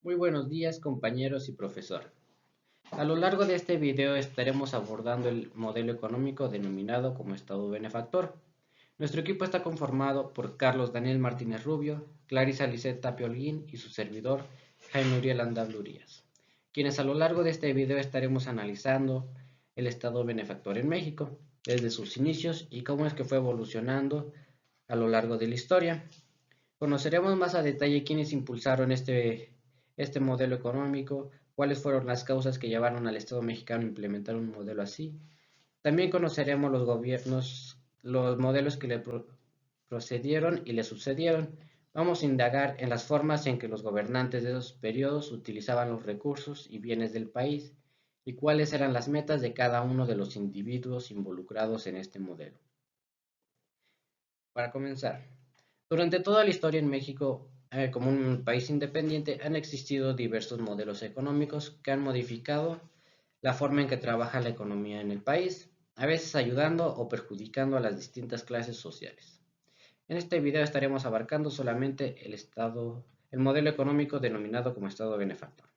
Muy buenos días compañeros y profesor. A lo largo de este video estaremos abordando el modelo económico denominado como Estado benefactor. Nuestro equipo está conformado por Carlos Daniel Martínez Rubio, Clarisa Lisset Tapia Holguín y su servidor Jaime Uriel Andablurías, quienes a lo largo de este video estaremos analizando el Estado benefactor en México, desde sus inicios y cómo es que fue evolucionando a lo largo de la historia. Conoceremos más a detalle quiénes impulsaron este modelo económico, cuáles fueron las causas que llevaron al Estado mexicano a implementar un modelo así. También conoceremos los gobiernos, los modelos que procedieron y le sucedieron. Vamos a indagar en las formas en que los gobernantes de esos periodos utilizaban los recursos y bienes del país y cuáles eran las metas de cada uno de los individuos involucrados en este modelo. Para comenzar, durante toda la historia en México, como un país independiente, han existido diversos modelos económicos que han modificado la forma en que trabaja la economía en el país, a veces ayudando o perjudicando a las distintas clases sociales. En este video estaremos abarcando solamente el modelo económico denominado como Estado benefactor.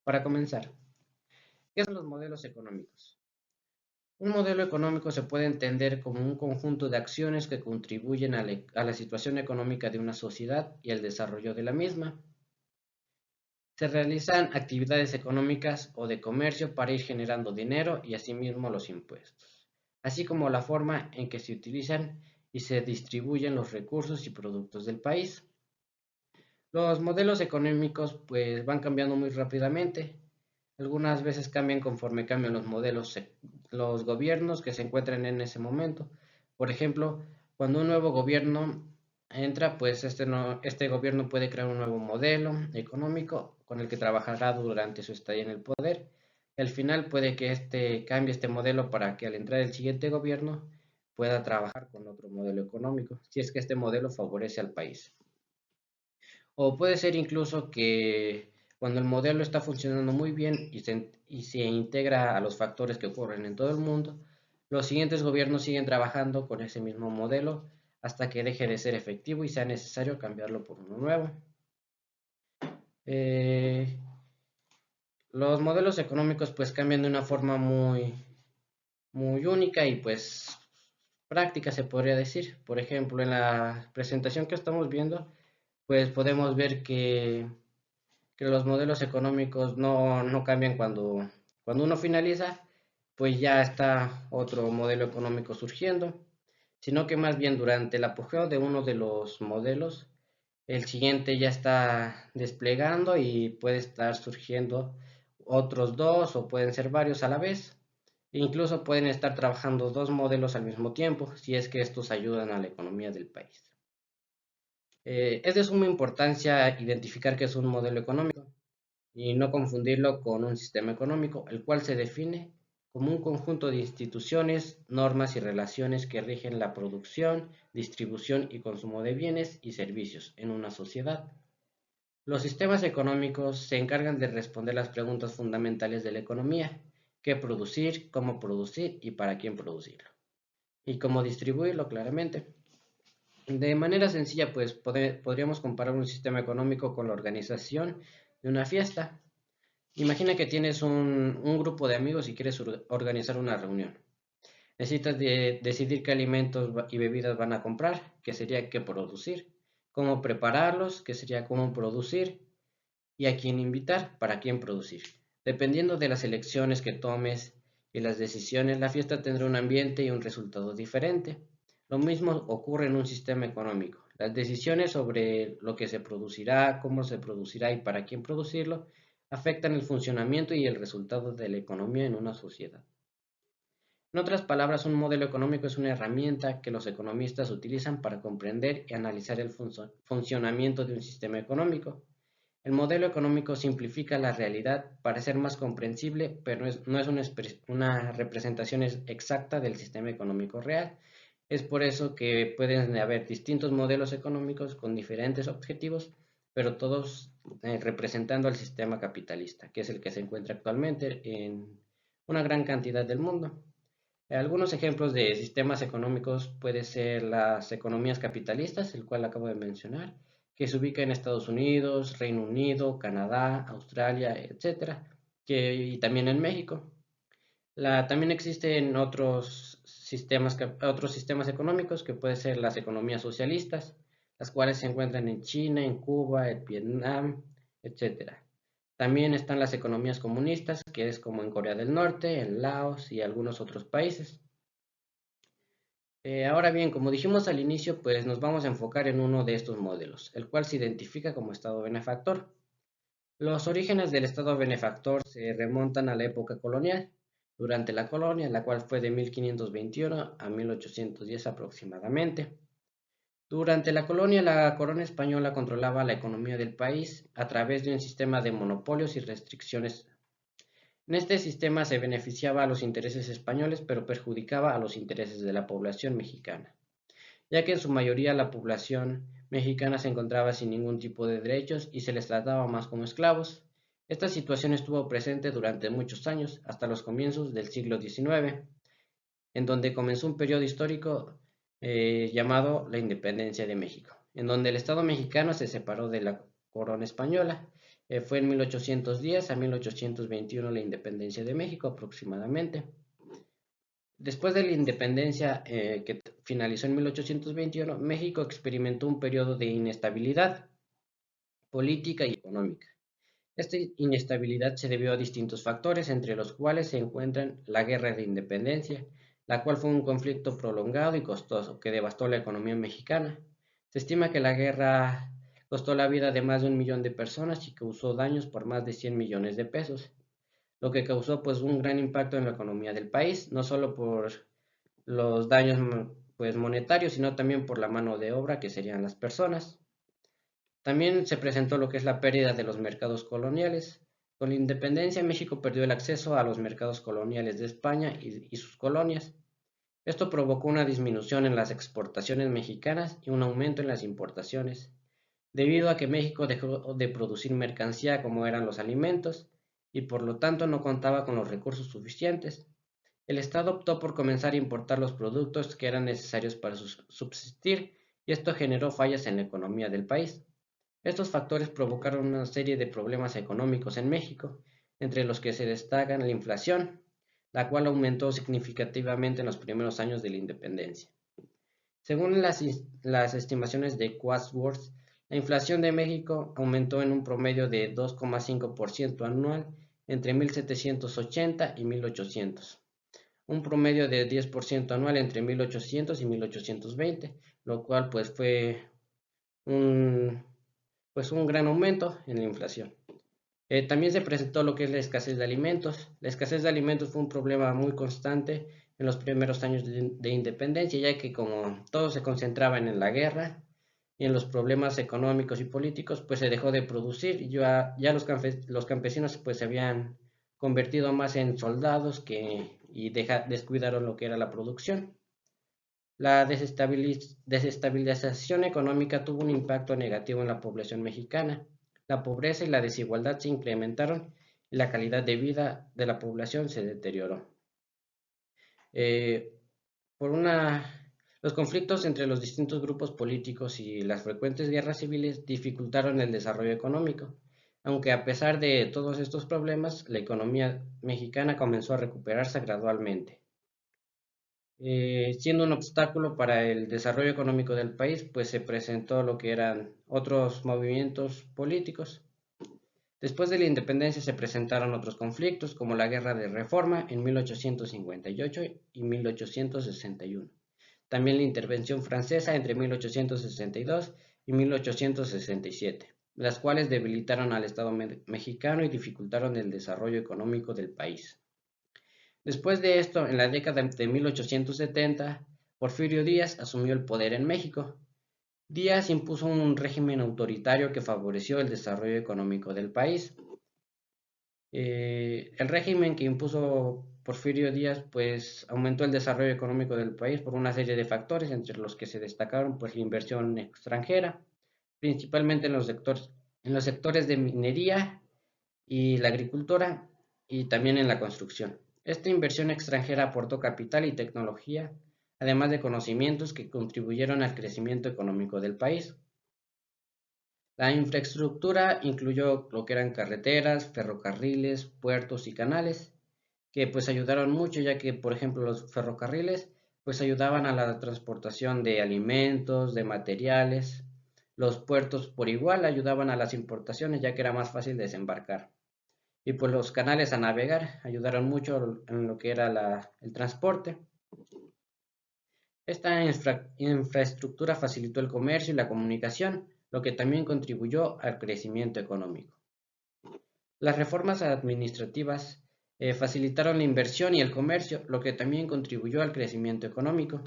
Para comenzar, ¿qué son los modelos económicos? Un modelo económico se puede entender como un conjunto de acciones que contribuyen a la situación económica de una sociedad y al desarrollo de la misma. Se realizan actividades económicas o de comercio para ir generando dinero y asimismo los impuestos, así como la forma en que se utilizan y se distribuyen los recursos y productos del país. Los modelos económicos pues van cambiando muy rápidamente. Algunas veces cambian conforme cambian los modelos, los gobiernos que se encuentran en ese momento. Por ejemplo, cuando un nuevo gobierno entra, pues este gobierno puede crear un nuevo modelo económico con el que trabajará durante su estadía en el poder. Y al final puede que cambie este modelo para que al entrar el siguiente gobierno pueda trabajar con otro modelo económico, si es que este modelo favorece al país. O puede ser incluso que cuando el modelo está funcionando muy bien y se integra a los factores que ocurren en todo el mundo, los siguientes gobiernos siguen trabajando con ese mismo modelo hasta que deje de ser efectivo y sea necesario cambiarlo por uno nuevo. Eh, los modelos económicos pues cambian de una forma muy única y pues práctica se podría decir. Por ejemplo, en la presentación que estamos viendo, pues podemos ver que los modelos económicos no cambian cuando uno finaliza, pues ya está otro modelo económico surgiendo, sino que más bien durante el apogeo de uno de los modelos, el siguiente ya está desplegando y puede estar surgiendo otros dos o pueden ser varios a la vez. Incluso pueden estar trabajando dos modelos al mismo tiempo si es que estos ayudan a la economía del país. Es de suma importancia identificar qué es un modelo económico y no confundirlo con un sistema económico, el cual se define como un conjunto de instituciones, normas y relaciones que rigen la producción, distribución y consumo de bienes y servicios en una sociedad. Los sistemas económicos se encargan de responder las preguntas fundamentales de la economía: qué producir, cómo producir y para quién producirlo, y cómo distribuirlo claramente. De manera sencilla, pues podríamos comparar un sistema económico con la organización de una fiesta. Imagina que tienes un grupo de amigos y quieres organizar una reunión. Necesitas decidir qué alimentos y bebidas van a comprar, qué sería qué producir, cómo prepararlos, qué sería cómo producir, y a quién invitar, para quién producir. Dependiendo de las elecciones que tomes y las decisiones, la fiesta tendrá un ambiente y un resultado diferente. Lo mismo ocurre en un sistema económico. Las decisiones sobre lo que se producirá, cómo se producirá y para quién producirlo afectan el funcionamiento y el resultado de la economía en una sociedad. En otras palabras, un modelo económico es una herramienta que los economistas utilizan para comprender y analizar el funcionamiento de un sistema económico. El modelo económico simplifica la realidad para ser más comprensible, pero no es una representación exacta del sistema económico real. Es por eso que pueden haber distintos modelos económicos con diferentes objetivos, pero todos representando al sistema capitalista, que es el que se encuentra actualmente en una gran cantidad del mundo. Algunos ejemplos de sistemas económicos pueden ser las economías capitalistas, el cual acabo de mencionar, que se ubica en Estados Unidos, Reino Unido, Canadá, Australia, etcétera, y también en México. También existen otros sistemas económicos que pueden ser las economías socialistas, las cuales se encuentran en China, en Cuba, en Vietnam, etcétera. También están las economías comunistas, que es como en Corea del Norte, en Laos y algunos otros países. Ahora bien, como dijimos al inicio, pues nos vamos a enfocar en uno de estos modelos, el cual se identifica como Estado benefactor. Los orígenes del Estado benefactor se remontan a la época colonial, durante la colonia, la cual fue de 1521 a 1810 aproximadamente. Durante la colonia, la corona española controlaba la economía del país a través de un sistema de monopolios y restricciones. En este sistema se beneficiaba a los intereses españoles, pero perjudicaba a los intereses de la población mexicana, ya que en su mayoría la población mexicana se encontraba sin ningún tipo de derechos y se les trataba más como esclavos. Esta situación estuvo presente durante muchos años, hasta los comienzos del siglo XIX, en donde comenzó un periodo histórico llamado la Independencia de México, en donde el Estado mexicano se separó de la corona española. Fue en 1810 a 1821 la Independencia de México aproximadamente. Después de la independencia que finalizó en 1821, México experimentó un periodo de inestabilidad política y económica. Esta inestabilidad se debió a distintos factores, entre los cuales se encuentran la Guerra de Independencia, la cual fue un conflicto prolongado y costoso que devastó la economía mexicana. Se estima que la guerra costó la vida de más de 1 millón de personas y causó daños por más de 100 millones de pesos, lo que causó pues un gran impacto en la economía del país, no solo por los daños pues monetarios, sino también por la mano de obra que serían las personas. También se presentó lo que es la pérdida de los mercados coloniales. Con la independencia, México perdió el acceso a los mercados coloniales de España y sus colonias. Esto provocó una disminución en las exportaciones mexicanas y un aumento en las importaciones, debido a que México dejó de producir mercancía como eran los alimentos y por lo tanto no contaba con los recursos suficientes. El Estado optó por comenzar a importar los productos que eran necesarios para subsistir y esto generó fallas en la economía del país. Estos factores provocaron una serie de problemas económicos en México, entre los que se destacan la inflación, la cual aumentó significativamente en los primeros años de la independencia. Según las estimaciones de Quastworth, la inflación de México aumentó en un promedio de 2,5% anual entre 1780 y 1800, un promedio de 10% anual entre 1800 y 1820, lo cual pues fue un, un gran aumento en la inflación. También se presentó lo que es la escasez de alimentos. La escasez de alimentos fue un problema muy constante en los primeros años de independencia, ya que como todo se concentraba en la guerra y en los problemas económicos y políticos, pues se dejó de producir y ya los campesinos pues se habían convertido más en soldados y descuidaron lo que era la producción. La desestabilización económica tuvo un impacto negativo en la población mexicana. La pobreza y la desigualdad se incrementaron y la calidad de vida de la población se deterioró. Eh, por una, los conflictos entre los distintos grupos políticos y las frecuentes guerras civiles dificultaron el desarrollo económico, aunque a pesar de todos estos problemas, la economía mexicana comenzó a recuperarse gradualmente. Siendo un obstáculo para el desarrollo económico del país, pues se presentó lo que eran otros movimientos políticos. Después de la independencia se presentaron otros conflictos, como la Guerra de Reforma en 1858 y 1861. También la intervención francesa entre 1862 y 1867, las cuales debilitaron al Estado mexicano y dificultaron el desarrollo económico del país. Después de esto, en la década de 1870, Porfirio Díaz asumió el poder en México. Díaz impuso un régimen autoritario que favoreció el desarrollo económico del país. El régimen que impuso Porfirio Díaz pues aumentó el desarrollo económico del país por una serie de factores, entre los que se destacaron pues la inversión extranjera, principalmente en los sectores de minería y la agricultura y también en la construcción. Esta inversión extranjera aportó capital y tecnología, además de conocimientos que contribuyeron al crecimiento económico del país. La infraestructura incluyó lo que eran carreteras, ferrocarriles, puertos y canales, que pues ayudaron mucho, ya que, por ejemplo, los ferrocarriles pues ayudaban a la transportación de alimentos, de materiales. Los puertos por igual ayudaban a las importaciones, ya que era más fácil desembarcar. Y pues los canales a navegar ayudaron mucho en lo que era el transporte. Esta infraestructura facilitó el comercio y la comunicación, lo que también contribuyó al crecimiento económico. Las reformas administrativas facilitaron la inversión y el comercio, lo que también contribuyó al crecimiento económico.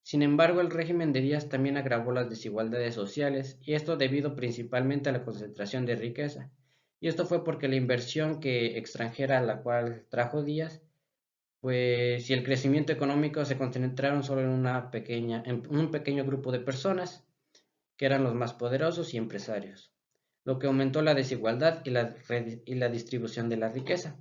Sin embargo, el régimen de Díaz también agravó las desigualdades sociales, y esto debido principalmente a la concentración de riqueza. Y esto fue porque la inversión extranjera a la cual trajo Díaz, pues y el crecimiento económico se concentraron solo en un pequeño grupo de personas, que eran los más poderosos y empresarios, lo que aumentó la desigualdad y la distribución de la riqueza.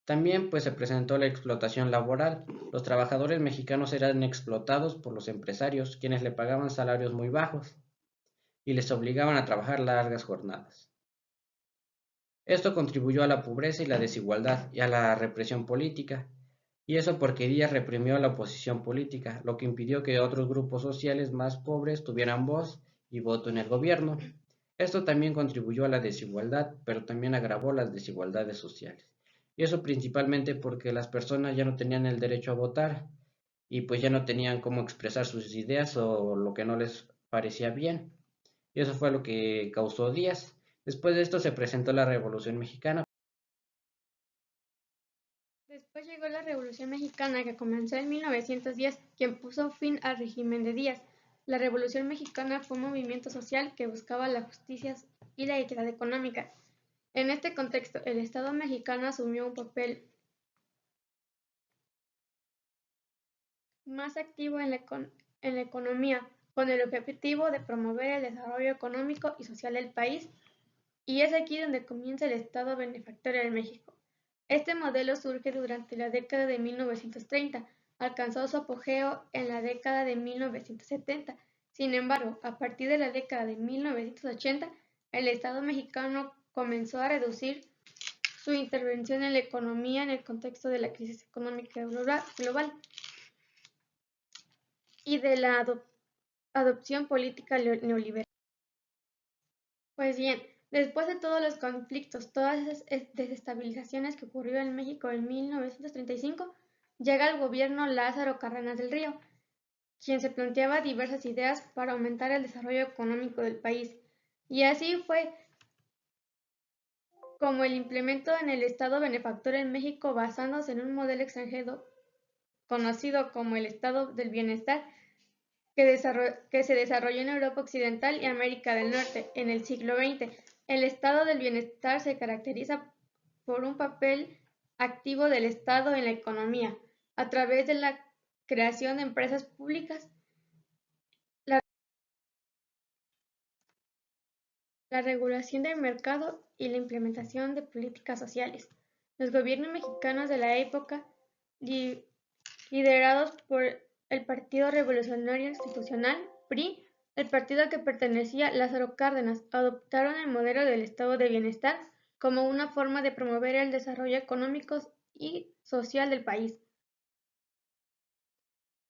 También pues se presentó la explotación laboral. Los trabajadores mexicanos eran explotados por los empresarios, quienes le pagaban salarios muy bajos y les obligaban a trabajar largas jornadas. Esto contribuyó a la pobreza y la desigualdad y a la represión política, y eso porque Díaz reprimió a la oposición política, lo que impidió que otros grupos sociales más pobres tuvieran voz y voto en el gobierno. Esto también contribuyó a la desigualdad, pero también agravó las desigualdades sociales. Y eso principalmente porque las personas ya no tenían el derecho a votar y pues ya no tenían cómo expresar sus ideas o lo que no les parecía bien. Y eso fue lo que causó Díaz. Después de esto se presentó la Revolución Mexicana. Después llegó la Revolución Mexicana, que comenzó en 1910, quien puso fin al régimen de Díaz. La Revolución Mexicana fue un movimiento social que buscaba la justicia y la equidad económica. En este contexto, el Estado mexicano asumió un papel más activo en la economía, con el objetivo de promover el desarrollo económico y social del país, y es aquí donde comienza el Estado benefactor en México. Este modelo surge durante la década de 1930, alcanzó su apogeo en la década de 1970. Sin embargo, a partir de la década de 1980, el Estado mexicano comenzó a reducir su intervención en la economía en el contexto de la crisis económica global y de la adopción política neoliberal. Pues bien, después de todos los conflictos, todas esas desestabilizaciones que ocurrieron en México en 1935, llega al gobierno Lázaro Cárdenas del Río, quien se planteaba diversas ideas para aumentar el desarrollo económico del país. Y así fue como el implementó en el Estado benefactor en México, basándose en un modelo extranjero conocido como el Estado del Bienestar, que se desarrolló en Europa Occidental y América del Norte en el siglo XX. El estado del bienestar se caracteriza por un papel activo del Estado en la economía, a través de la creación de empresas públicas, la, la regulación del mercado y la implementación de políticas sociales. Los gobiernos mexicanos de la época, li- liderados por el Partido Revolucionario Institucional, PRI, el partido al que pertenecía Lázaro Cárdenas, adoptaron el modelo del estado de bienestar como una forma de promover el desarrollo económico y social del país.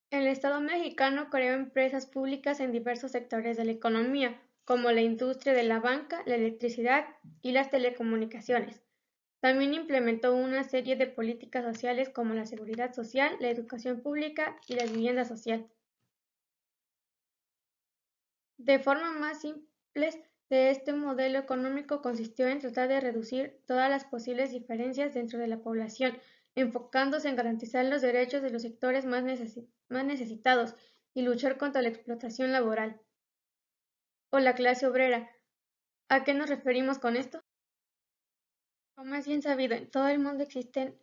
El Estado mexicano creó empresas públicas en diversos sectores de la economía, como la industria de la banca, la electricidad y las telecomunicaciones. También implementó una serie de políticas sociales como la seguridad social, la educación pública y la vivienda social. De forma más simples, de este modelo económico consistió en tratar de reducir todas las posibles diferencias dentro de la población, enfocándose en garantizar los derechos de los sectores más necesitados y luchar contra la explotación laboral o la clase obrera. ¿A qué nos referimos con esto? Como es bien sabido, en todo el mundo existe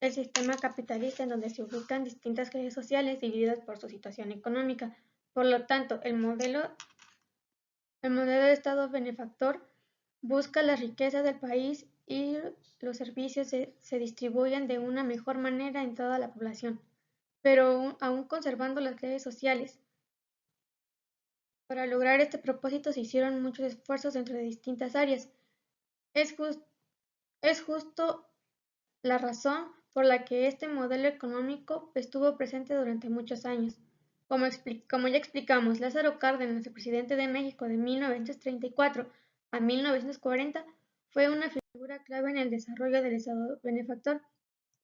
el sistema capitalista en donde se ubican distintas clases sociales divididas por su situación económica. Por lo tanto, el modelo de Estado benefactor busca las riquezas del país y los servicios se distribuyen de una mejor manera en toda la población, pero aún conservando las leyes sociales. Para lograr este propósito se hicieron muchos esfuerzos dentro de distintas áreas. Es, es justo la razón por la que este modelo económico estuvo presente durante muchos años. Como ya explicamos, Lázaro Cárdenas, el presidente de México de 1934 a 1940, fue una figura clave en el desarrollo del Estado benefactor.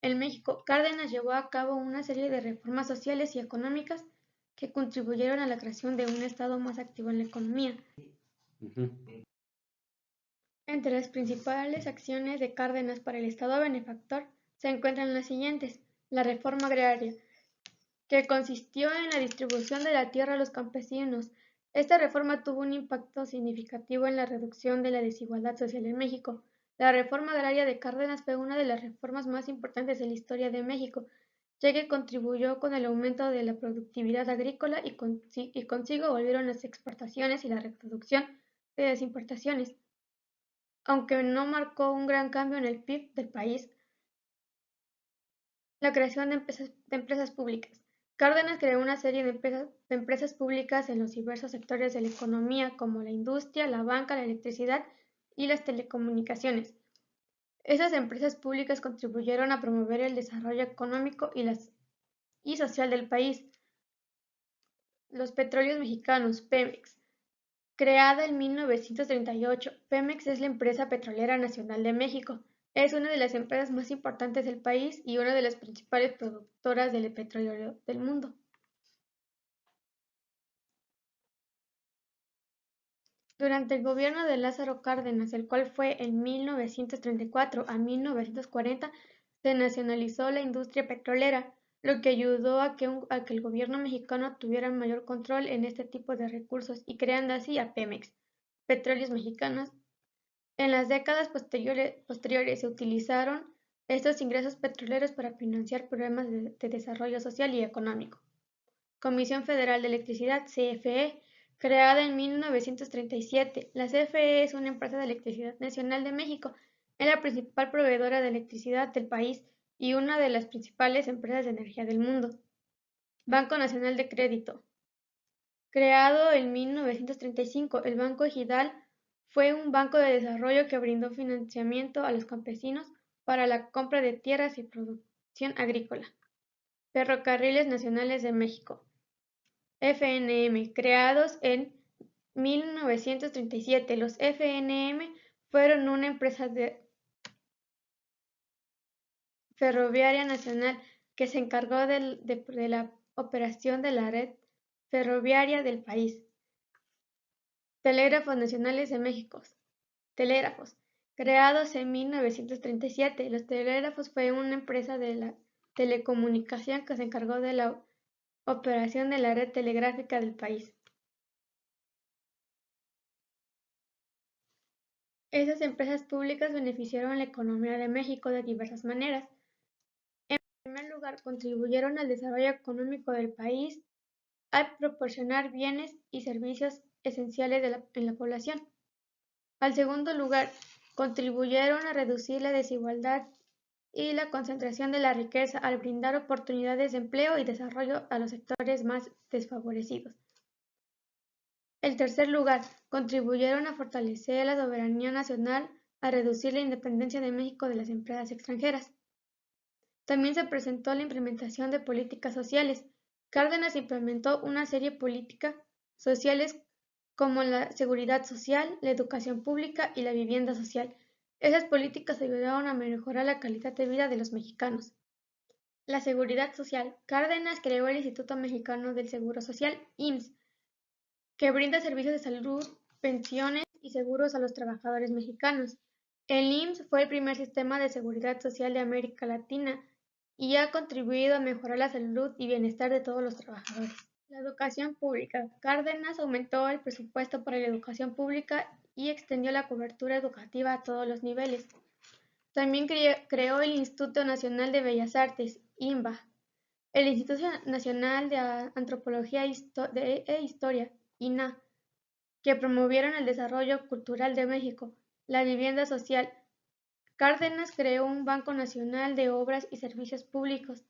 En México, Cárdenas llevó a cabo una serie de reformas sociales y económicas que contribuyeron a la creación de un Estado más activo en la economía. Entre las principales acciones de Cárdenas para el Estado benefactor se encuentran las siguientes: la reforma agraria, que consistió en la distribución de la tierra a los campesinos. Esta reforma tuvo un impacto significativo en la reducción de la desigualdad social en México. La reforma agraria de Cárdenas fue una de las reformas más importantes de la historia de México, ya que contribuyó con el aumento de la productividad agrícola y consigo volvieron las exportaciones y la reducción de las importaciones. Aunque no marcó un gran cambio en el PIB del país, la creación de empresas públicas. Cárdenas creó una serie de empresas públicas en los diversos sectores de la economía, como la industria, la banca, la electricidad y las telecomunicaciones. Esas empresas públicas contribuyeron a promover el desarrollo económico y social del país. Los petróleos mexicanos, Pemex. Creada en 1938, Pemex es la empresa petrolera nacional de México. Es una de las empresas más importantes del país y una de las principales productoras de petróleo del mundo. Durante el gobierno de Lázaro Cárdenas, el cual fue en 1934 a 1940, se nacionalizó la industria petrolera, lo que ayudó a que el gobierno mexicano tuviera mayor control en este tipo de recursos y creando así a Pemex, Petróleos Mexicanos. En las décadas posteriores se utilizaron estos ingresos petroleros para financiar programas de desarrollo social y económico. Comisión Federal de Electricidad, CFE, creada en 1937. La CFE es una empresa de electricidad nacional de México. Es la principal proveedora de electricidad del país y una de las principales empresas de energía del mundo. Banco Nacional de Crédito. Creado en 1935, el Banco Ejidal fue un banco de desarrollo que brindó financiamiento a los campesinos para la compra de tierras y producción agrícola. Ferrocarriles Nacionales de México, FNM, creados en 1937. Los FNM fueron una empresa ferroviaria nacional que se encargó de la operación de la red ferroviaria del país. Telégrafos Nacionales de México, Telégrafos, creados en 1937. Los Telégrafos fue una empresa de la telecomunicación que se encargó de la operación de la red telegráfica del país. Esas empresas públicas beneficiaron la economía de México de diversas maneras. En primer lugar, contribuyeron al desarrollo económico del país al proporcionar bienes y servicios esenciales en la población. Al segundo lugar, contribuyeron a reducir la desigualdad y la concentración de la riqueza al brindar oportunidades de empleo y desarrollo a los sectores más desfavorecidos. En tercer lugar, contribuyeron a fortalecer la soberanía nacional, a reducir la independencia de México de las empresas extranjeras. También se presentó la implementación de políticas sociales. Cárdenas implementó una serie de políticas sociales como la seguridad social, la educación pública y la vivienda social. Esas políticas ayudaron a mejorar la calidad de vida de los mexicanos. La seguridad social. Cárdenas creó el Instituto Mexicano del Seguro Social, IMSS, que brinda servicios de salud, pensiones y seguros a los trabajadores mexicanos. El IMSS fue el primer sistema de seguridad social de América Latina y ha contribuido a mejorar la salud y bienestar de todos los trabajadores. La educación pública. Cárdenas aumentó el presupuesto para la educación pública y extendió la cobertura educativa a todos los niveles. También creó el Instituto Nacional de Bellas Artes, INBA, el Instituto Nacional de Antropología e Historia, INAH, que promovieron el desarrollo cultural de México. La vivienda social. Cárdenas creó un Banco Nacional de Obras y Servicios Públicos,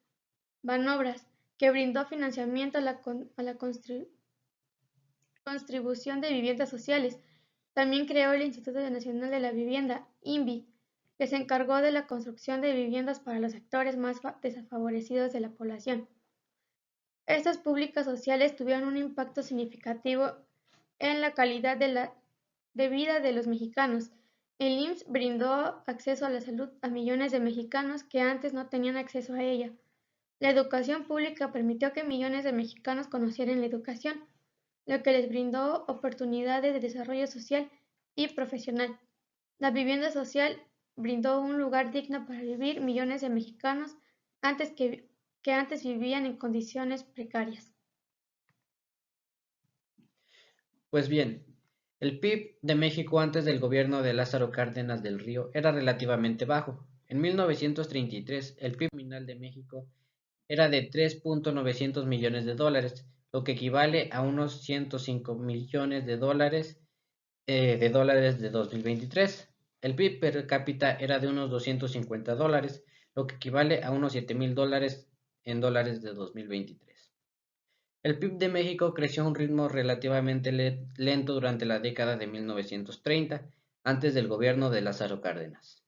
Banobras, que brindó financiamiento a la Contribución de viviendas sociales. También creó el Instituto Nacional de la Vivienda, INVI, que se encargó de la construcción de viviendas para los sectores más desfavorecidos de la población. Estas públicas sociales tuvieron un impacto significativo en la calidad de vida de los mexicanos. El IMSS brindó acceso a la salud a millones de mexicanos que antes no tenían acceso a ella. La educación pública permitió que millones de mexicanos conocieran la educación, lo que les brindó oportunidades de desarrollo social y profesional. La vivienda social brindó un lugar digno para vivir millones de mexicanos antes que antes vivían en condiciones precarias. Pues bien, el PIB de México antes del gobierno de Lázaro Cárdenas del Río era relativamente bajo. En 1933, el PIB nominal de México era de 3.900 millones de dólares, lo que equivale a unos 105 millones de dólares de 2023. El PIB per cápita era de unos 250 dólares, lo que equivale a unos 7,000 dólares en dólares de 2023. El PIB de México creció a un ritmo relativamente lento durante la década de 1930, antes del gobierno de Lázaro Cárdenas.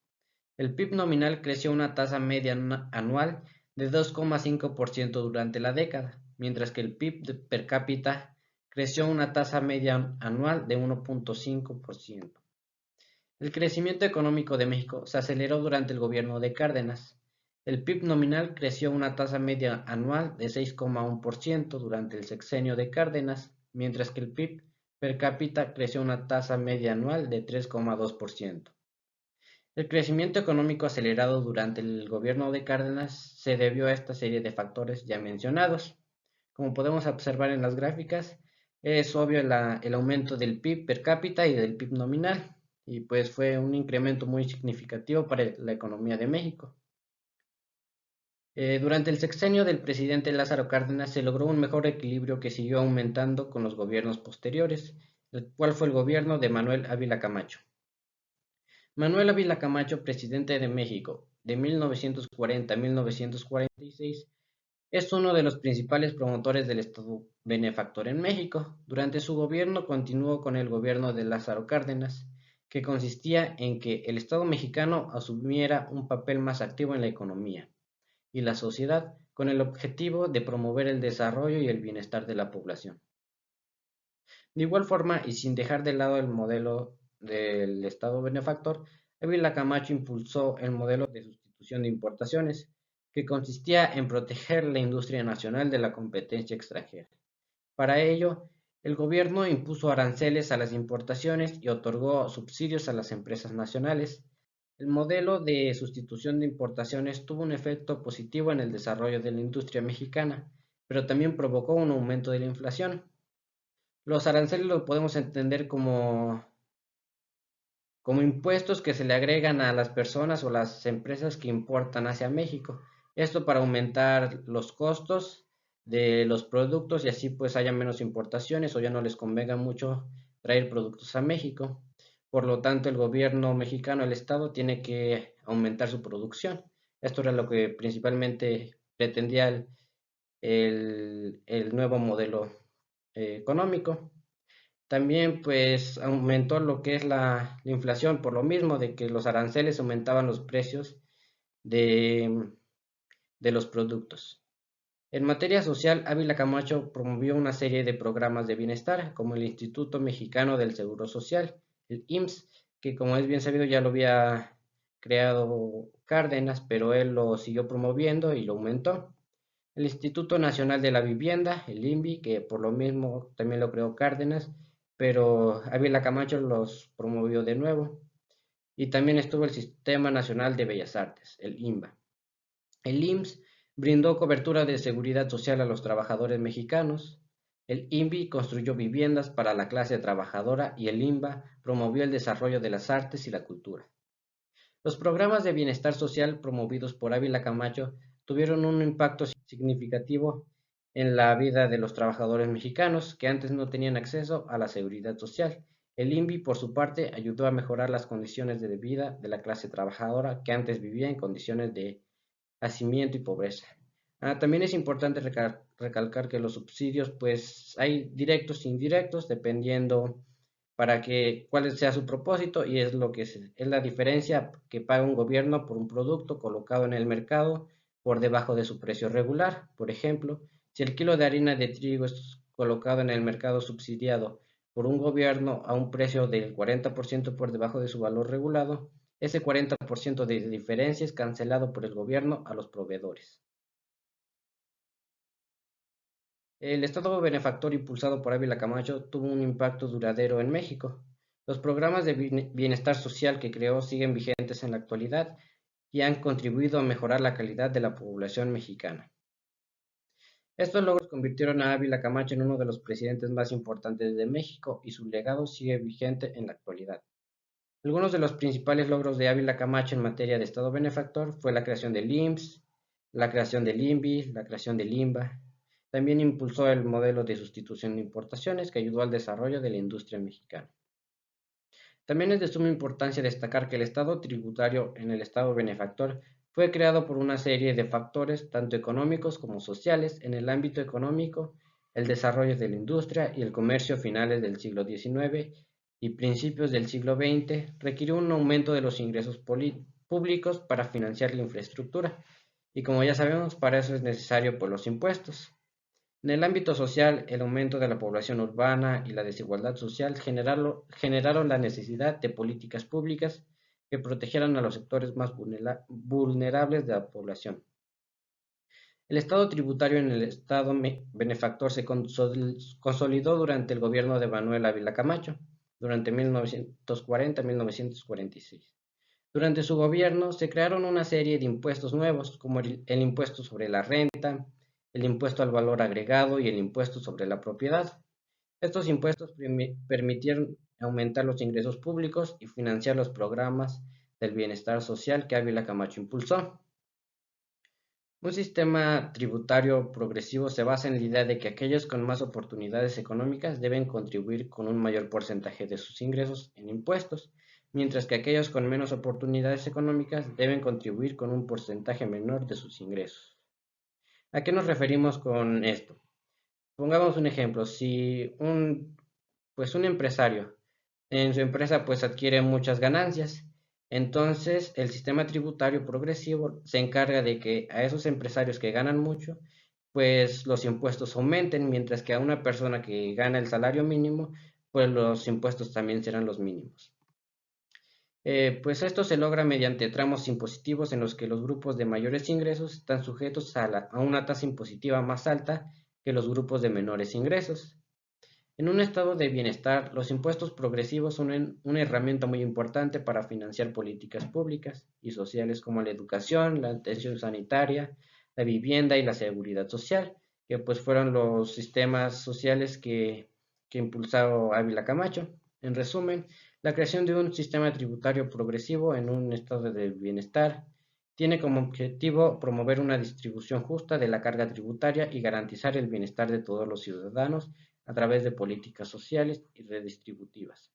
El PIB nominal creció a una tasa media anual de 2,5% durante la década, mientras que el PIB per cápita creció a una tasa media anual de 1,5%. El crecimiento económico de México se aceleró durante el gobierno de Cárdenas. El PIB nominal creció a una tasa media anual de 6,1% durante el sexenio de Cárdenas, mientras que el PIB per cápita creció a una tasa media anual de 3,2%. El crecimiento económico acelerado durante el gobierno de Cárdenas se debió a esta serie de factores ya mencionados. Como podemos observar en las gráficas, es obvio el aumento del PIB per cápita y del PIB nominal, y pues fue un incremento muy significativo para la economía de México. Durante el sexenio del presidente Lázaro Cárdenas se logró un mejor equilibrio que siguió aumentando con los gobiernos posteriores, el cual fue el gobierno de Manuel Ávila Camacho. Manuel Ávila Camacho, presidente de México de 1940 a 1946, es uno de los principales promotores del Estado benefactor en México. Durante su gobierno continuó con el gobierno de Lázaro Cárdenas, que consistía en que el Estado mexicano asumiera un papel más activo en la economía y la sociedad, con el objetivo de promover el desarrollo y el bienestar de la población. De igual forma, y sin dejar de lado el modelo del Estado benefactor, Ávila Camacho impulsó el modelo de sustitución de importaciones, que consistía en proteger la industria nacional de la competencia extranjera. Para ello, el gobierno impuso aranceles a las importaciones y otorgó subsidios a las empresas nacionales. El modelo de sustitución de importaciones tuvo un efecto positivo en el desarrollo de la industria mexicana, pero también provocó un aumento de la inflación. Los aranceles lo podemos entender como impuestos que se le agregan a las personas o las empresas que importan hacia México. Esto para aumentar los costos de los productos y así pues haya menos importaciones o ya no les convenga mucho traer productos a México. Por lo tanto, el gobierno mexicano, el Estado, tiene que aumentar su producción. Esto era lo que principalmente pretendía el nuevo modelo económico. También pues aumentó lo que es la inflación por lo mismo de que los aranceles aumentaban los precios de, de los productos. En materia social, Ávila Camacho promovió una serie de programas de bienestar, como el Instituto Mexicano del Seguro Social, el IMSS, que como es bien sabido ya lo había creado Cárdenas, pero él lo siguió promoviendo y lo aumentó. El Instituto Nacional de la Vivienda, el INVI, que por lo mismo también lo creó Cárdenas, pero Ávila Camacho los promovió de nuevo. Y también estuvo el Sistema Nacional de Bellas Artes, el INBA. El IMSS brindó cobertura de seguridad social a los trabajadores mexicanos. El INVI construyó viviendas para la clase trabajadora y el INBA promovió el desarrollo de las artes y la cultura. Los programas de bienestar social promovidos por Ávila Camacho tuvieron un impacto significativo en la vida de los trabajadores mexicanos que antes no tenían acceso a la seguridad social. El INVI, por su parte, ayudó a mejorar las condiciones de vida de la clase trabajadora que antes vivía en condiciones de hacimiento y pobreza. También es importante recalcar que los subsidios, pues hay directos e indirectos, dependiendo para que cuál sea su propósito y es lo que es la diferencia que paga un gobierno por un producto colocado en el mercado por debajo de su precio regular. Por ejemplo, si el kilo de harina de trigo es colocado en el mercado subsidiado por un gobierno a un precio del 40% por debajo de su valor regulado, ese 40% de diferencia es cancelado por el gobierno a los proveedores. El Estado benefactor impulsado por Ávila Camacho tuvo un impacto duradero en México. Los programas de bienestar social que creó siguen vigentes en la actualidad y han contribuido a mejorar la calidad de la población mexicana. Estos logros convirtieron a Ávila Camacho en uno de los presidentes más importantes de México y su legado sigue vigente en la actualidad. Algunos de los principales logros de Ávila Camacho en materia de Estado benefactor fue la creación del IMSS, la creación del INVI, la creación del INBA. También impulsó el modelo de sustitución de importaciones que ayudó al desarrollo de la industria mexicana. También es de suma importancia destacar que el Estado tributario en el Estado benefactor fue creado por una serie de factores, tanto económicos como sociales, en el ámbito económico, el desarrollo de la industria y el comercio a finales del siglo XIX y principios del siglo XX requirió un aumento de los ingresos públicos para financiar la infraestructura, y como ya sabemos, para eso es necesario por los impuestos. En el ámbito social, el aumento de la población urbana y la desigualdad social generaron la necesidad de políticas públicas que protegieran a los sectores más vulnerables de la población. El Estado tributario en el Estado benefactor se consolidó durante el gobierno de Manuel Ávila Camacho, durante 1940 a 1946. Durante su gobierno se crearon una serie de impuestos nuevos, como el impuesto sobre la renta, el impuesto al valor agregado y el impuesto sobre la propiedad. Estos impuestos permitieron aumentar los ingresos públicos y financiar los programas del bienestar social que Ávila Camacho impulsó. Un sistema tributario progresivo se basa en la idea de que aquellos con más oportunidades económicas deben contribuir con un mayor porcentaje de sus ingresos en impuestos, mientras que aquellos con menos oportunidades económicas deben contribuir con un porcentaje menor de sus ingresos. ¿A qué nos referimos con esto? Pongamos un ejemplo, si un empresario en su empresa pues adquiere muchas ganancias, entonces el sistema tributario progresivo se encarga de que a esos empresarios que ganan mucho, pues los impuestos aumenten, mientras que a una persona que gana el salario mínimo, pues los impuestos también serán los mínimos. Pues esto se logra mediante tramos impositivos en los que los grupos de mayores ingresos están sujetos a una tasa impositiva más alta que los grupos de menores ingresos. En un estado de bienestar, los impuestos progresivos son una herramienta muy importante para financiar políticas públicas y sociales como la educación, la atención sanitaria, la vivienda y la seguridad social, que pues fueron los sistemas sociales que impulsó Ávila Camacho. En resumen, la creación de un sistema tributario progresivo en un estado de bienestar tiene como objetivo promover una distribución justa de la carga tributaria y garantizar el bienestar de todos los ciudadanos a través de políticas sociales y redistributivas.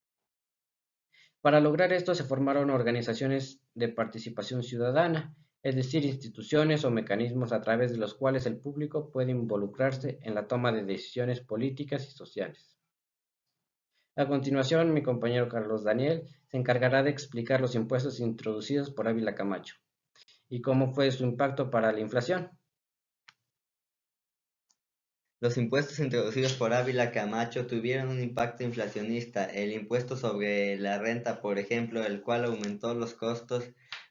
Para lograr esto se formaron organizaciones de participación ciudadana, es decir, instituciones o mecanismos a través de los cuales el público puede involucrarse en la toma de decisiones políticas y sociales. A continuación, mi compañero Carlos Daniel se encargará de explicar los impuestos introducidos por Ávila Camacho y cómo fue su impacto para la inflación. Los impuestos introducidos por Ávila Camacho tuvieron un impacto inflacionista. El impuesto sobre la renta, por ejemplo, el cual aumentó los costos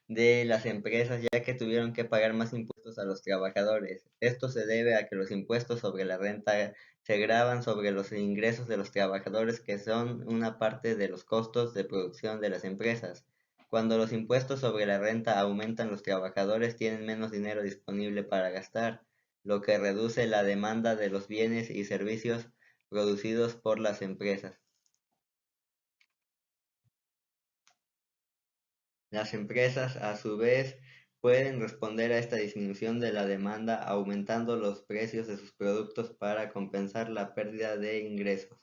de las empresas ya que tuvieron que pagar más impuestos a los trabajadores. Esto se debe a que los impuestos sobre la renta se graban sobre los ingresos de los trabajadores, que son una parte de los costos de producción de las empresas. Cuando los impuestos sobre la renta aumentan, los trabajadores tienen menos dinero disponible para gastar, lo que reduce la demanda de los bienes y servicios producidos por las empresas. Las empresas, a su vez, pueden responder a esta disminución de la demanda aumentando los precios de sus productos para compensar la pérdida de ingresos.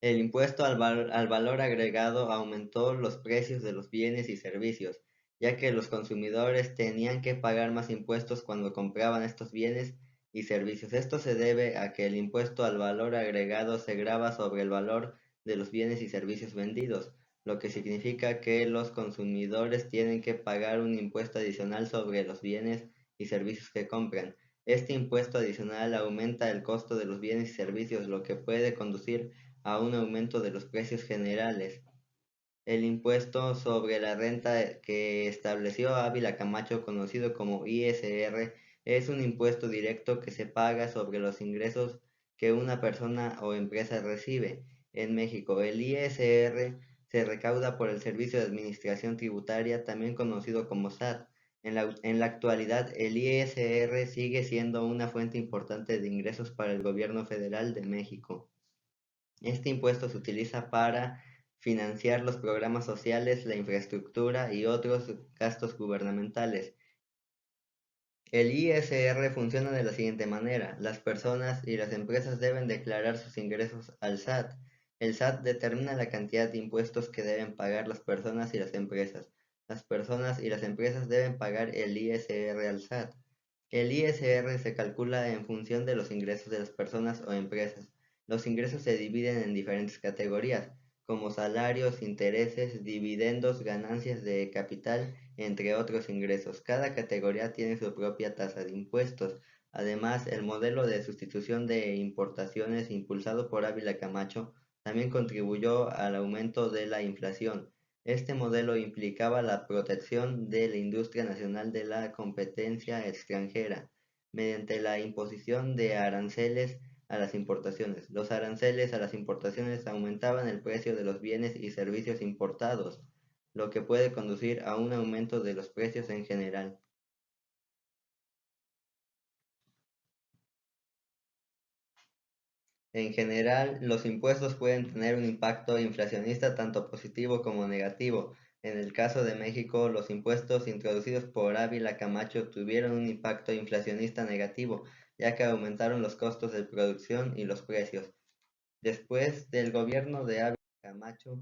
El impuesto al valor agregado aumentó los precios de los bienes y servicios, ya que los consumidores tenían que pagar más impuestos cuando compraban estos bienes y servicios. Esto se debe a que el impuesto al valor agregado se grava sobre el valor de los bienes y servicios vendidos, lo que significa que los consumidores tienen que pagar un impuesto adicional sobre los bienes y servicios que compran. Este impuesto adicional aumenta el costo de los bienes y servicios, lo que puede conducir a un aumento de los precios generales. El impuesto sobre la renta que estableció Ávila Camacho, conocido como ISR, es un impuesto directo que se paga sobre los ingresos que una persona o empresa recibe. En México, el ISR se recauda por el Servicio de Administración Tributaria, también conocido como SAT. En la actualidad, el ISR sigue siendo una fuente importante de ingresos para el gobierno federal de México. Este impuesto se utiliza para financiar los programas sociales, la infraestructura y otros gastos gubernamentales. El ISR funciona de la siguiente manera: las personas y las empresas deben declarar sus ingresos al SAT. El SAT determina la cantidad de impuestos que deben pagar las personas y las empresas. Las personas y las empresas deben pagar el ISR al SAT. El ISR se calcula en función de los ingresos de las personas o empresas. Los ingresos se dividen en diferentes categorías, como salarios, intereses, dividendos, ganancias de capital, entre otros ingresos. Cada categoría tiene su propia tasa de impuestos. Además, el modelo de sustitución de importaciones impulsado por Ávila Camacho también contribuyó al aumento de la inflación. Este modelo implicaba la protección de la industria nacional de la competencia extranjera mediante la imposición de aranceles a las importaciones. Los aranceles a las importaciones aumentaban el precio de los bienes y servicios importados, lo que puede conducir a un aumento de los precios en general. En general, los impuestos pueden tener un impacto inflacionista tanto positivo como negativo. En el caso de México, los impuestos introducidos por Ávila Camacho tuvieron un impacto inflacionista negativo, ya que aumentaron los costos de producción y los precios. Después del gobierno de Ávila Camacho,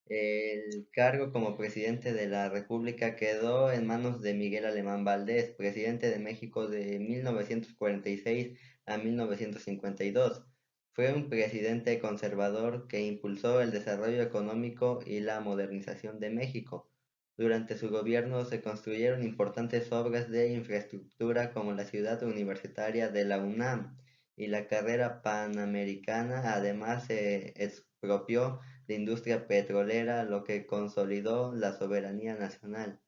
el cargo como presidente de la República quedó en manos de Miguel Alemán Valdés, presidente de México de 1946 a 1952. Fue un presidente conservador que impulsó el desarrollo económico y la modernización de México. Durante su gobierno se construyeron importantes obras de infraestructura como la ciudad universitaria de la UNAM y la carrera panamericana. Además, se expropió de industria petrolera, lo que consolidó la soberanía nacional.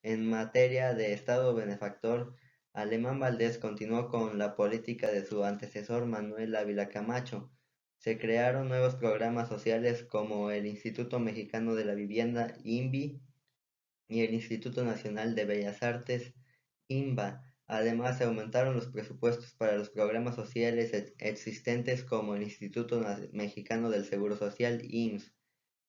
En materia de Estado benefactor, Alemán Valdés continuó con la política de su antecesor Manuel Ávila Camacho. Se crearon nuevos programas sociales como el Instituto Mexicano de la Vivienda, INVI, y el Instituto Nacional de Bellas Artes, INBA. Además, se aumentaron los presupuestos para los programas sociales existentes como el Instituto Mexicano del Seguro Social, IMSS.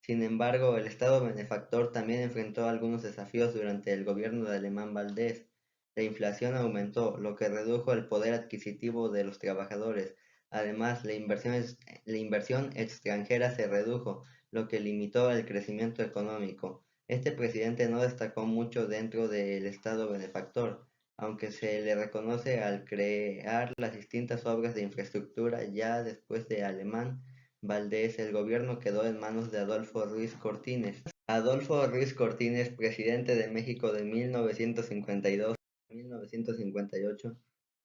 Sin embargo, el Estado benefactor también enfrentó algunos desafíos durante el gobierno de Alemán Valdés. La inflación aumentó, lo que redujo el poder adquisitivo de los trabajadores. Además, la inversión extranjera se redujo, lo que limitó el crecimiento económico. Este presidente no destacó mucho dentro del Estado benefactor, aunque se le reconoce al crear las distintas obras de infraestructura. Ya después de Alemán Valdés, el gobierno quedó en manos de Adolfo Ruiz Cortines. Adolfo Ruiz Cortines, presidente de México de 1952 a 1958,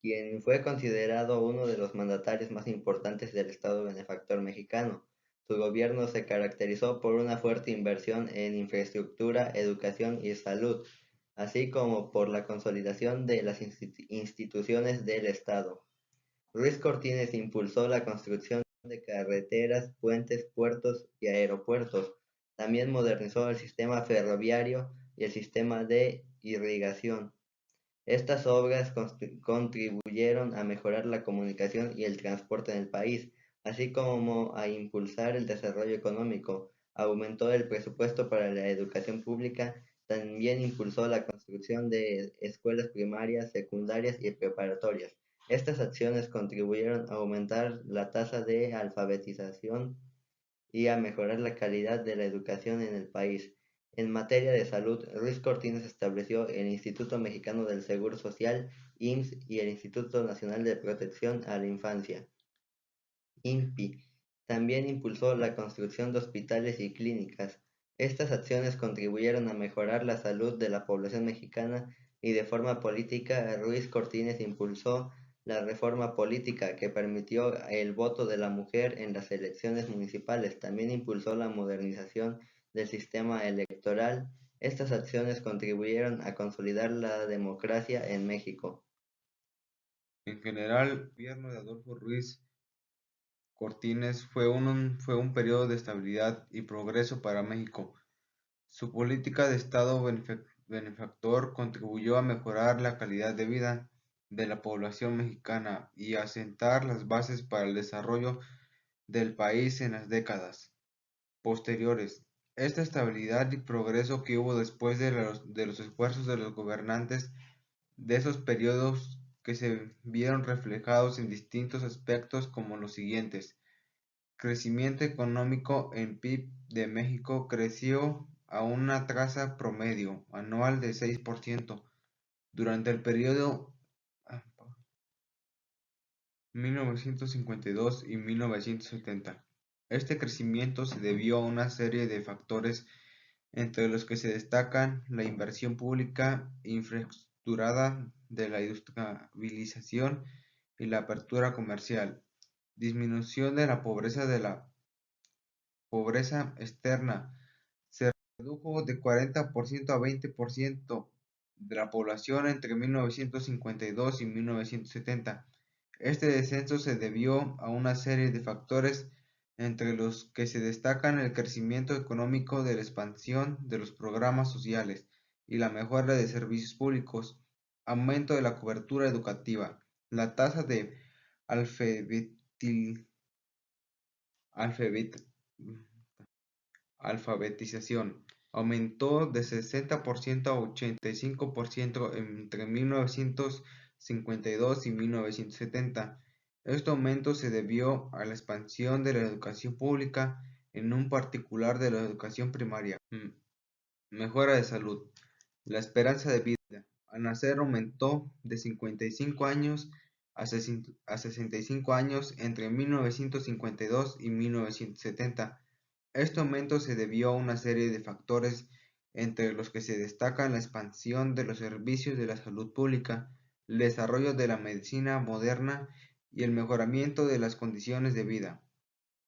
quien fue considerado uno de los mandatarios más importantes del Estado benefactor mexicano. Su gobierno se caracterizó por una fuerte inversión en infraestructura, educación y salud, así como por la consolidación de las instituciones del Estado. Ruiz Cortines impulsó la construcción de carreteras, puentes, puertos y aeropuertos. También modernizó el sistema ferroviario y el sistema de irrigación. Estas obras contribuyeron a mejorar la comunicación y el transporte en el país, así como a impulsar el desarrollo económico. Aumentó el presupuesto para la educación pública, también impulsó la construcción de escuelas primarias, secundarias y preparatorias. Estas acciones contribuyeron a aumentar la tasa de alfabetización y a mejorar la calidad de la educación en el país. En materia de salud, Ruiz Cortines estableció el Instituto Mexicano del Seguro Social, IMSS, y el Instituto Nacional de Protección a la Infancia, INPI. También impulsó la construcción de hospitales y clínicas. Estas acciones contribuyeron a mejorar la salud de la población mexicana y de forma política, Ruiz Cortines impulsó la reforma política que permitió el voto de la mujer en las elecciones municipales. También impulsó la modernización del sistema electoral. Estas acciones contribuyeron a consolidar la democracia en México. En general, el gobierno de Adolfo Ruiz Cortines fue un periodo de estabilidad y progreso para México. Su política de Estado benefactor contribuyó a mejorar la calidad de vida de la población mexicana y a sentar las bases para el desarrollo del país en las décadas posteriores. Esta estabilidad y progreso que hubo después de los esfuerzos de los gobernantes de esos periodos que se vieron reflejados en distintos aspectos como los siguientes. Crecimiento económico en PIB de México creció a una tasa promedio anual de 6% durante el periodo 1952 y 1970. Este crecimiento se debió a una serie de factores entre los que se destacan la inversión pública infraestructurada de la industrialización y la apertura comercial, disminución de la pobreza externa, se redujo de 40% a 20% de la población entre 1952 y 1970. Este descenso se debió a una serie de factores entre los que se destacan el crecimiento económico de la expansión de los programas sociales y la mejora de servicios públicos, aumento de la cobertura educativa, la tasa de alfabeti- alfabet- alfabetización aumentó de 60% a 85% entre 1952 y 1970. Este aumento se debió a la expansión de la educación pública, en un particular de la educación primaria. Mejora de salud. La esperanza de vida al nacer aumentó de 55 años a 65 años entre 1952 y 1970. Este aumento se debió a una serie de factores entre los que se destacan la expansión de los servicios de la salud pública, el desarrollo de la medicina moderna y el mejoramiento de las condiciones de vida.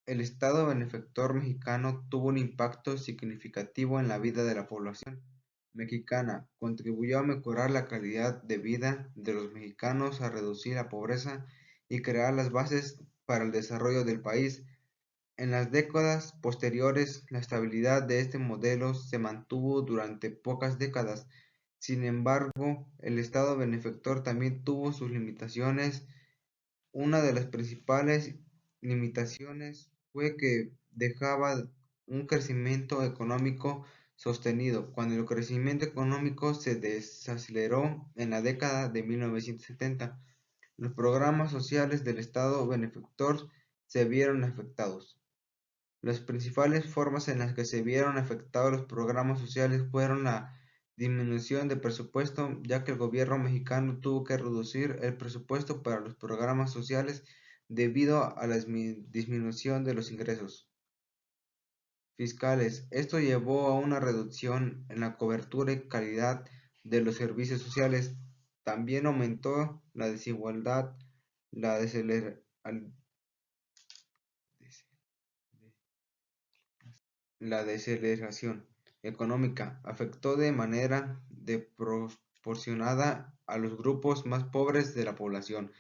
El Estado benefactor mexicano tuvo un impacto significativo en la vida de la población mexicana, contribuyó a mejorar la calidad de vida de los mexicanos, a reducir la pobreza y crear las bases para el desarrollo del país. En las décadas posteriores, la estabilidad de este modelo se mantuvo durante pocas décadas. Sin embargo, el Estado benefactor también tuvo sus limitaciones. Una de las principales limitaciones fue que dejaba un crecimiento económico sostenido. Cuando el crecimiento económico se desaceleró en la década de 1970, los programas sociales del Estado benefactor se vieron afectados. Las principales formas en las que se vieron afectados los programas sociales fueron la disminución de presupuesto, ya que el gobierno mexicano tuvo que reducir el presupuesto para los programas sociales debido a la disminución de los ingresos fiscales. Esto llevó a una reducción en la cobertura y calidad de los servicios sociales. También aumentó la desigualdad, la La deceleración económica afectó de manera desproporcionada a los grupos más pobres de la población.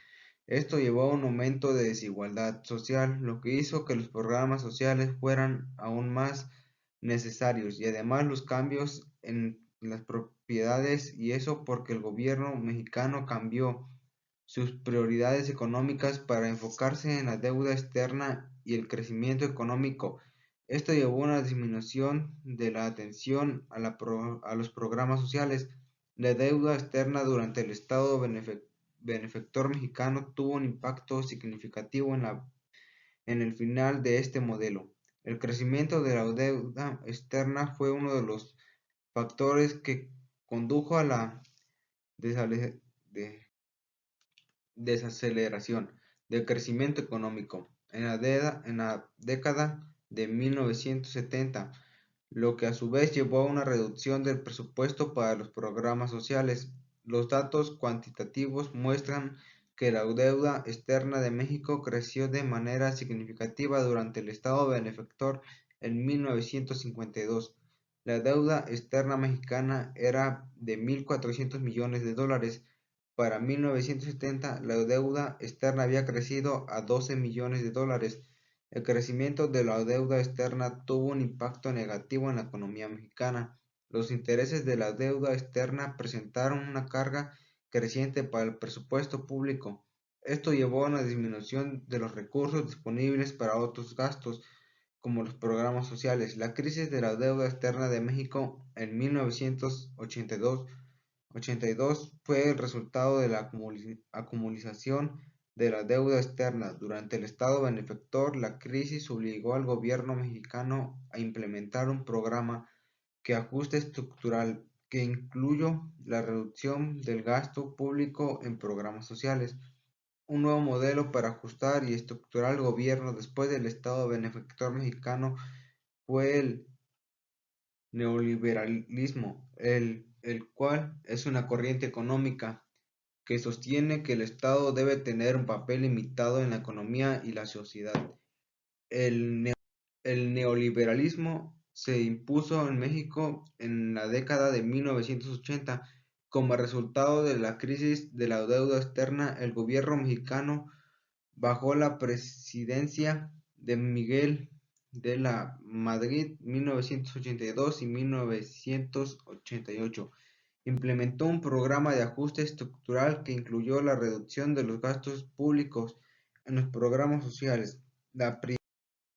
Esto llevó a un aumento de desigualdad social, lo que hizo que los programas sociales fueran aún más necesarios y además los cambios en las propiedades, y eso porque el gobierno mexicano cambió sus prioridades económicas para enfocarse en la deuda externa y el crecimiento económico. Esto llevó a una disminución de la atención a los programas sociales. La deuda externa durante el Estado benefactor mexicano tuvo un impacto significativo en el final de este modelo. El crecimiento de la deuda externa fue uno de los factores que condujo a la desale- de- desaceleración del crecimiento económico en la década de 1970, lo que a su vez llevó a una reducción del presupuesto para los programas sociales. Los datos cuantitativos muestran que la deuda externa de México creció de manera significativa durante el estado benefactor en 1952. La deuda externa mexicana era de 1.400 millones de dólares. Para 1970, la deuda externa había crecido a 12 millones de dólares. El crecimiento de la deuda externa tuvo un impacto negativo en la economía mexicana. Los intereses de la deuda externa presentaron una carga creciente para el presupuesto público. Esto llevó a una disminución de los recursos disponibles para otros gastos, como los programas sociales. La crisis de la deuda externa de México en 1982 fue el resultado de la acumulación de la deuda externa. Durante el estado benefactor, la crisis obligó al gobierno mexicano a implementar un programa de ajuste estructural que incluyó la reducción del gasto público en programas sociales. Un nuevo modelo para ajustar y estructurar el gobierno después del estado benefactor mexicano fue el neoliberalismo, el cual es una corriente económica que sostiene que el Estado debe tener un papel limitado en la economía y la sociedad. El, neo- el neoliberalismo se impuso en México en la década de 1980. Como resultado de la crisis de la deuda externa, el gobierno mexicano, bajo la presidencia de Miguel de la Madrid 1982 y 1988, implementó un programa de ajuste estructural que incluyó la reducción de los gastos públicos en los programas sociales.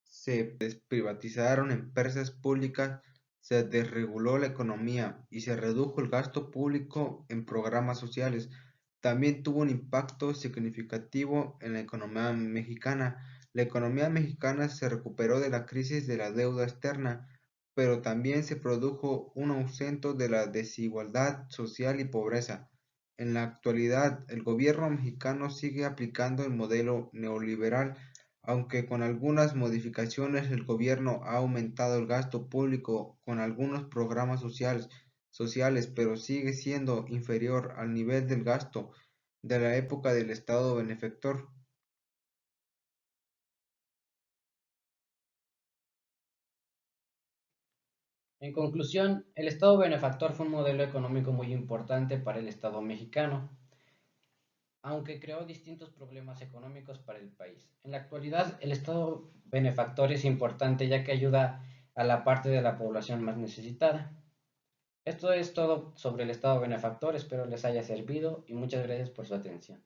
Se desprivatizaron empresas públicas, se desreguló la economía y se redujo el gasto público en programas sociales. También tuvo un impacto significativo en la economía mexicana. La economía mexicana se recuperó de la crisis de la deuda externa, pero también se produjo un aumento de la desigualdad social y pobreza. En la actualidad, el gobierno mexicano sigue aplicando el modelo neoliberal, aunque con algunas modificaciones. El gobierno ha aumentado el gasto público con algunos programas sociales, pero sigue siendo inferior al nivel del gasto de la época del estado benefactor. En conclusión, el Estado benefactor fue un modelo económico muy importante para el Estado mexicano, aunque creó distintos problemas económicos para el país. En la actualidad, el Estado benefactor es importante ya que ayuda a la parte de la población más necesitada. Esto es todo sobre el Estado benefactor, espero les haya servido y muchas gracias por su atención.